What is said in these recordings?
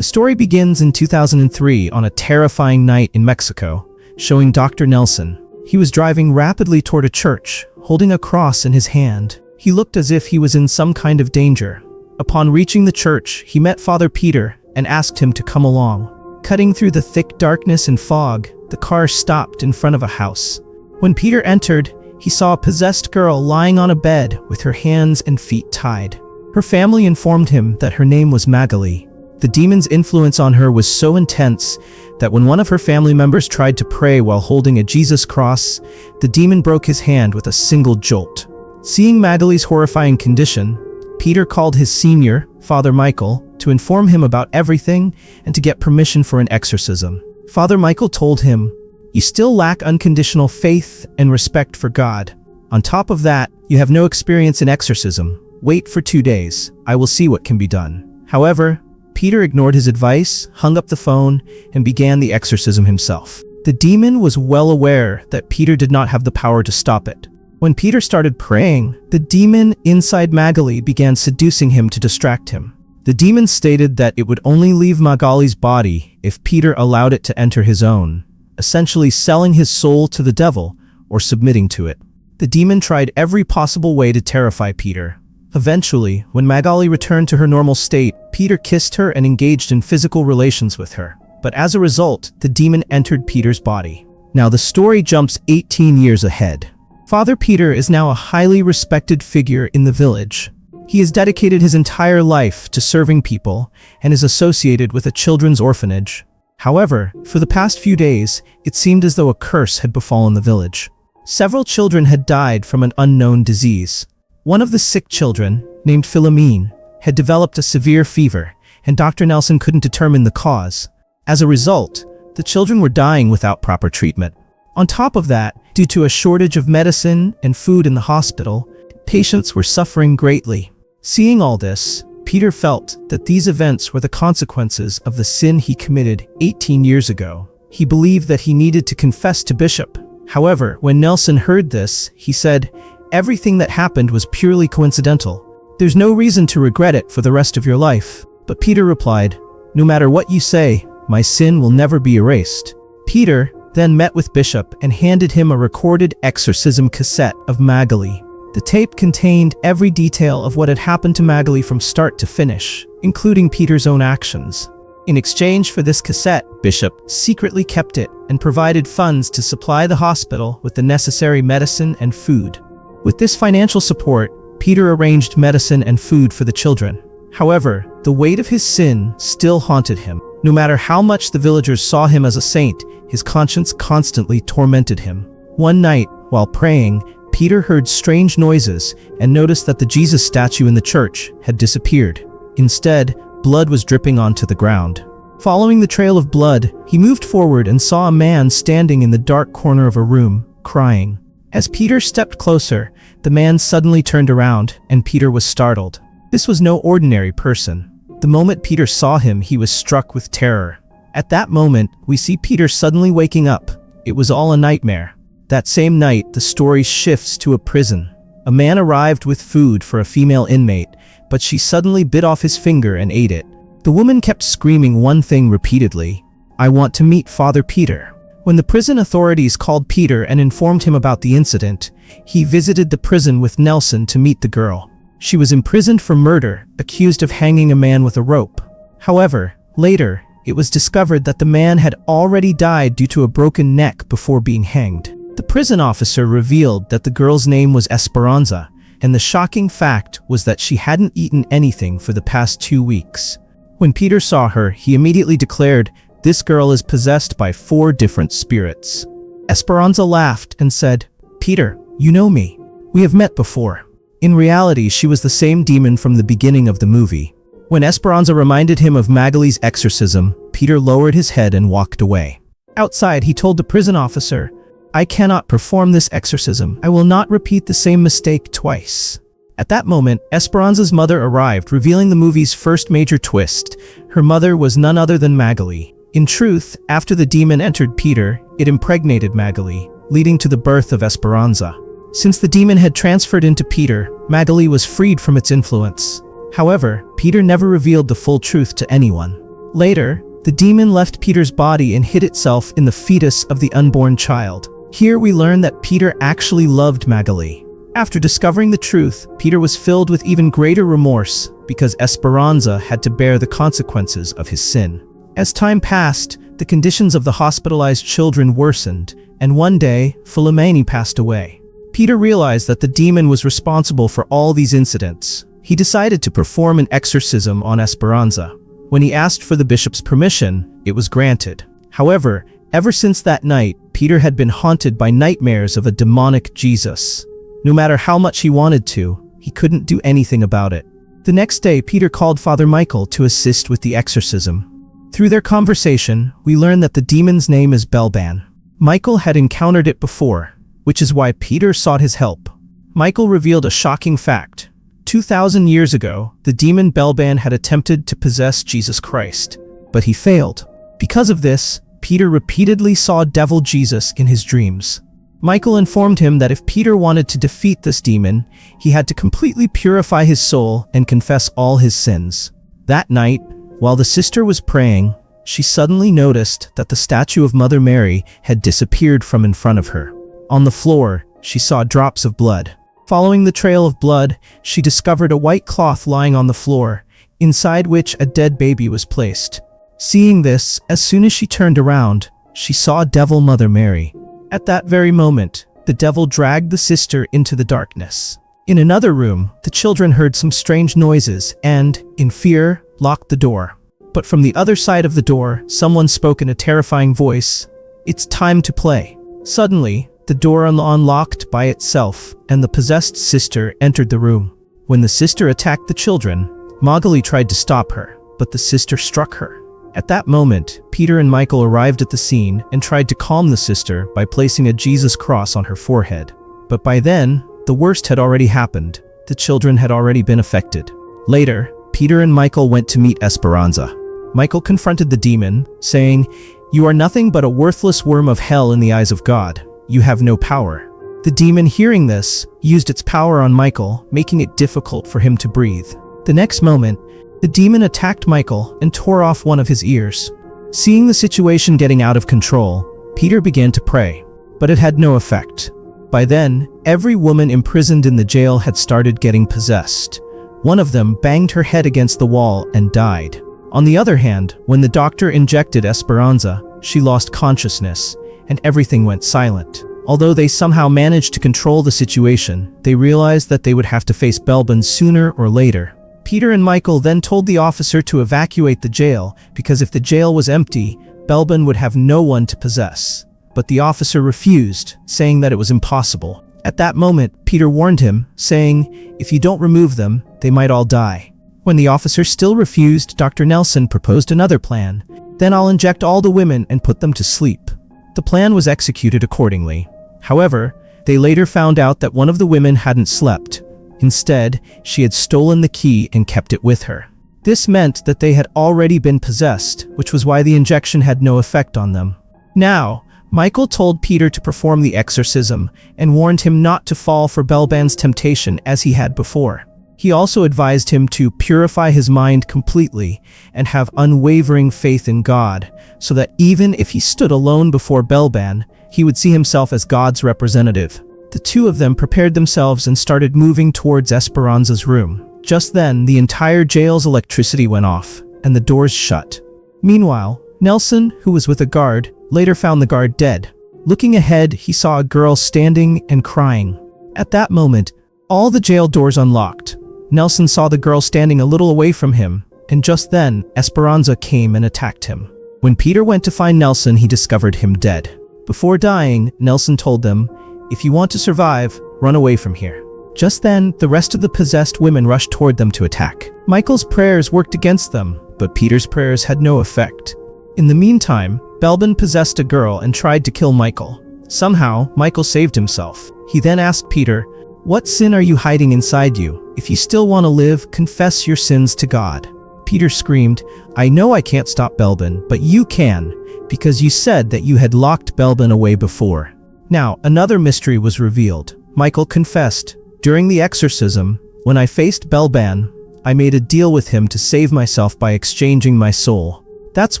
The story begins in 2003 on a terrifying night in Mexico, showing Dr. Nelson. He was driving rapidly toward a church, holding a cross in his hand. He looked as if he was in some kind of danger. Upon reaching the church, he met Father Peter and asked him to come along. Cutting through the thick darkness and fog, the car stopped in front of a house. When Peter entered, he saw a possessed girl lying on a bed with her hands and feet tied. Her family informed him that her name was Magali. The demon's influence on her was so intense that when one of her family members tried to pray while holding a Jesus cross, the demon broke his hand with a single jolt. Seeing Magali's horrifying condition, Peter called his senior, Father Michael, to inform him about everything and to get permission for an exorcism. Father Michael told him, "You still lack unconditional faith and respect for God. On top of that, you have no experience in exorcism. Wait for 2 days. I will see what can be done." However, Peter ignored his advice, hung up the phone, and began the exorcism himself. The demon was well aware that Peter did not have the power to stop it. When Peter started praying, the demon inside Magali began seducing him to distract him. The demon stated that it would only leave Magali's body if Peter allowed it to enter his own, essentially selling his soul to the devil or submitting to it. The demon tried every possible way to terrify Peter. Eventually, when Magali returned to her normal state, Peter kissed her and engaged in physical relations with her. But as a result, the demon entered Peter's body. Now the story jumps 18 years ahead. Father Peter is now a highly respected figure in the village. He has dedicated his entire life to serving people and is associated with a children's orphanage. However, for the past few days, it seemed as though a curse had befallen the village. Several children had died from an unknown disease. One of the sick children, named Philomene, had developed a severe fever, and Dr. Nelson couldn't determine the cause. As a result, the children were dying without proper treatment. On top of that, due to a shortage of medicine and food in the hospital, patients were suffering greatly. Seeing all this, Peter felt that these events were the consequences of the sin he committed 18 years ago. He believed that he needed to confess to Bishop. However, when Nelson heard this, he said, "Everything that happened was purely coincidental. There's no reason to regret it for the rest of your life." But Peter replied, "No matter what you say, my sin will never be erased." Peter then met with Bishop and handed him a recorded exorcism cassette of Magali. The tape contained every detail of what had happened to Magali from start to finish, including Peter's own actions. In exchange for this cassette, Bishop secretly kept it and provided funds to supply the hospital with the necessary medicine and food. With this financial support, Peter arranged medicine and food for the children. However, the weight of his sin still haunted him. No matter how much the villagers saw him as a saint, his conscience constantly tormented him. One night, while praying, Peter heard strange noises and noticed that the Jesus statue in the church had disappeared. Instead, blood was dripping onto the ground. Following the trail of blood, he moved forward and saw a man standing in the dark corner of a room, crying. As Peter stepped closer, the man suddenly turned around, and Peter was startled. This was no ordinary person. The moment Peter saw him, he was struck with terror. At that moment, we see Peter suddenly waking up. It was all a nightmare. That same night, the story shifts to a prison. A man arrived with food for a female inmate, but she suddenly bit off his finger and ate it. The woman kept screaming one thing repeatedly: "I want to meet Father Peter." When the prison authorities called Peter and informed him about the incident, he visited the prison with Nelson to meet the girl. She was imprisoned for murder, accused of hanging a man with a rope. However, later, it was discovered that the man had already died due to a broken neck before being hanged. The prison officer revealed that the girl's name was Esperanza, and the shocking fact was that she hadn't eaten anything for the past 2 weeks. When Peter saw her, he immediately declared, "This girl is possessed by 4 different spirits." Esperanza laughed and said, "Peter, you know me. We have met before." In reality, she was the same demon from the beginning of the movie. When Esperanza reminded him of Magali's exorcism, Peter lowered his head and walked away. Outside, he told the prison officer, "I cannot perform this exorcism. I will not repeat the same mistake twice." At that moment, Esperanza's mother arrived, revealing the movie's first major twist. Her mother was none other than Magali. In truth, after the demon entered Peter, it impregnated Magali, leading to the birth of Esperanza. Since the demon had transferred into Peter, Magali was freed from its influence. However, Peter never revealed the full truth to anyone. Later, the demon left Peter's body and hid itself in the fetus of the unborn child. Here we learn that Peter actually loved Magali. After discovering the truth, Peter was filled with even greater remorse because Esperanza had to bear the consequences of his sin. As time passed, the conditions of the hospitalized children worsened, and one day, Philomene passed away. Peter realized that the demon was responsible for all these incidents. He decided to perform an exorcism on Esperanza. When he asked for the bishop's permission, it was granted. However, ever since that night, Peter had been haunted by nightmares of a demonic Jesus. No matter how much he wanted to, he couldn't do anything about it. The next day, Peter called Father Michael to assist with the exorcism. Through their conversation, we learn that the demon's name is Belban. Michael had encountered it before, which is why Peter sought his help. Michael revealed a shocking fact. 2,000 years ago, the demon Belban had attempted to possess Jesus Christ, but he failed. Because of this, Peter repeatedly saw Devil Jesus in his dreams. Michael informed him that if Peter wanted to defeat this demon, he had to completely purify his soul and confess all his sins. That night, while the sister was praying, she suddenly noticed that the statue of Mother Mary had disappeared from in front of her. On the floor, she saw drops of blood. Following the trail of blood, she discovered a white cloth lying on the floor, inside which a dead baby was placed. Seeing this, as soon as she turned around, she saw Devil Mother Mary. At that very moment, the devil dragged the sister into the darkness. In another room, the children heard some strange noises and, in fear, locked the door. But from the other side of the door, someone spoke in a terrifying voice, "It's time to play." Suddenly, the door unlocked by itself, and the possessed sister entered the room. When the sister attacked the children, Magali tried to stop her, but the sister struck her. At that moment, Peter and Michael arrived at the scene and tried to calm the sister by placing a Jesus cross on her forehead. But by then, the worst had already happened. The children had already been affected. Later, Peter and Michael went to meet Esperanza. Michael confronted the demon, saying, "You are nothing but a worthless worm of hell in the eyes of God. You have no power." The demon, hearing this, used its power on Michael, making it difficult for him to breathe. The next moment, the demon attacked Michael and tore off one of his ears. Seeing the situation getting out of control, Peter began to pray, but it had no effect. By then, every woman imprisoned in the jail had started getting possessed. One of them banged her head against the wall and died. On the other hand, when the doctor injected Esperanza, she lost consciousness, and everything went silent. Although they somehow managed to control the situation, they realized that they would have to face Belban sooner or later. Peter and Michael then told the officer to evacuate the jail, because if the jail was empty, Belban would have no one to possess. But the officer refused, saying that it was impossible. At that moment, Peter warned him, saying, "If you don't remove them, they might all die." When the officer still refused, Dr. Nelson proposed another plan. "Then I'll inject all the women and put them to sleep." The plan was executed accordingly. However, they later found out that one of the women hadn't slept. Instead, she had stolen the key and kept it with her. This meant that they had already been possessed, which was why the injection had no effect on them. Now, Michael told Peter to perform the exorcism and warned him not to fall for Belban's temptation as he had before. He also advised him to purify his mind completely and have unwavering faith in God, so that even if he stood alone before Belban, he would see himself as God's representative. The two of them prepared themselves and started moving towards Esperanza's room. Just then, the entire jail's electricity went off, and the doors shut. Meanwhile, Nelson, who was with a guard, later found the guard dead. Looking ahead, he saw a girl standing and crying. At that moment, all the jail doors unlocked. Nelson saw the girl standing a little away from him, and just then, Esperanza came and attacked him. When Peter went to find Nelson, he discovered him dead. Before dying, Nelson told them, "If you want to survive, run away from here." Just then, the rest of the possessed women rushed toward them to attack. Michael's prayers worked against them, but Peter's prayers had no effect. In the meantime, Belban possessed a girl and tried to kill Michael. Somehow, Michael saved himself. He then asked Peter, "What sin are you hiding inside you? If you still want to live, confess your sins to God." Peter screamed, "I know I can't stop Belban, but you can, because you said that you had locked Belban away before." Now, another mystery was revealed. Michael confessed, "During the exorcism, when I faced Belban, I made a deal with him to save myself by exchanging my soul. That's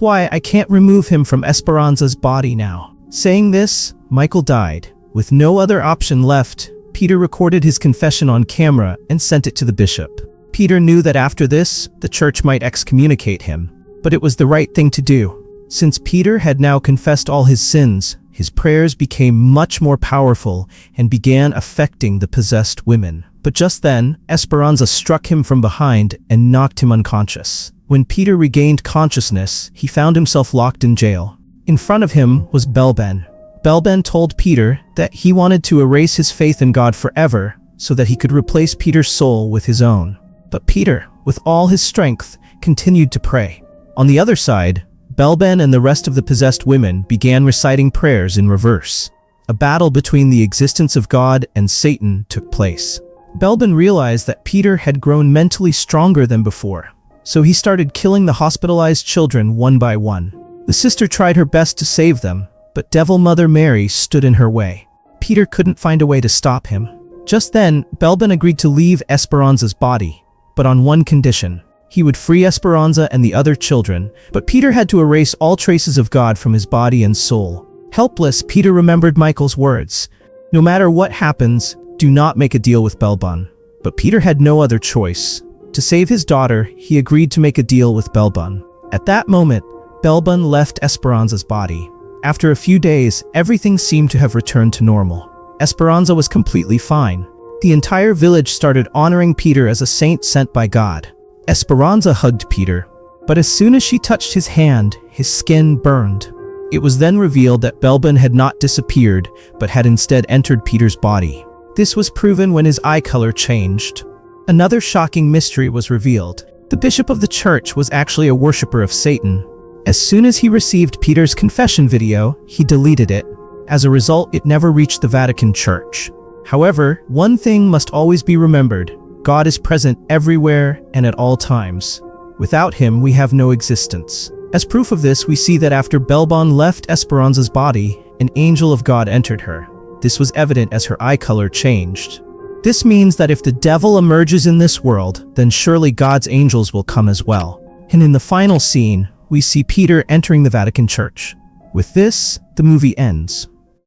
why I can't remove him from Esperanza's body now." Saying this, Michael died. With no other option left, Peter recorded his confession on camera and sent it to the bishop. Peter knew that after this, the church might excommunicate him, but it was the right thing to do. Since Peter had now confessed all his sins, his prayers became much more powerful and began affecting the possessed women. But just then, Esperanza struck him from behind and knocked him unconscious. When Peter regained consciousness, he found himself locked in jail. In front of him was Belben. Belben told Peter that he wanted to erase his faith in God forever so that he could replace Peter's soul with his own. But Peter, with all his strength, continued to pray. On the other side, Belben and the rest of the possessed women began reciting prayers in reverse. A battle between the existence of God and Satan took place. Belben realized that Peter had grown mentally stronger than before, so he started killing the hospitalized children one by one. The sister tried her best to save them, but Devil Mother Mary stood in her way. Peter couldn't find a way to stop him. Just then, Belben agreed to leave Esperanza's body, but on one condition. He would free Esperanza and the other children, but Peter had to erase all traces of God from his body and soul. Helpless, Peter remembered Michael's words, "No matter what happens, do not make a deal with Belben." But Peter had no other choice. To save his daughter, he agreed to make a deal with Belben. At that moment, Belben left Esperanza's body. After a few days, everything seemed to have returned to normal. Esperanza was completely fine. The entire village started honoring Peter as a saint sent by God. Esperanza hugged Peter, but as soon as she touched his hand, his skin burned. It was then revealed that Belben had not disappeared, but had instead entered Peter's body. This was proven when his eye color changed. Another shocking mystery was revealed. The bishop of the church was actually a worshipper of Satan. As soon as he received Peter's confession video, he deleted it. As a result, it never reached the Vatican Church. However, one thing must always be remembered. God is present everywhere and at all times. Without him, we have no existence. As proof of this, we see that after Belben left Esperanza's body, an angel of God entered her. This was evident as her eye color changed. This means that if the devil emerges in this world, then surely God's angels will come as well. And in the final scene, we see Peter entering the Vatican Church. With this, the movie ends.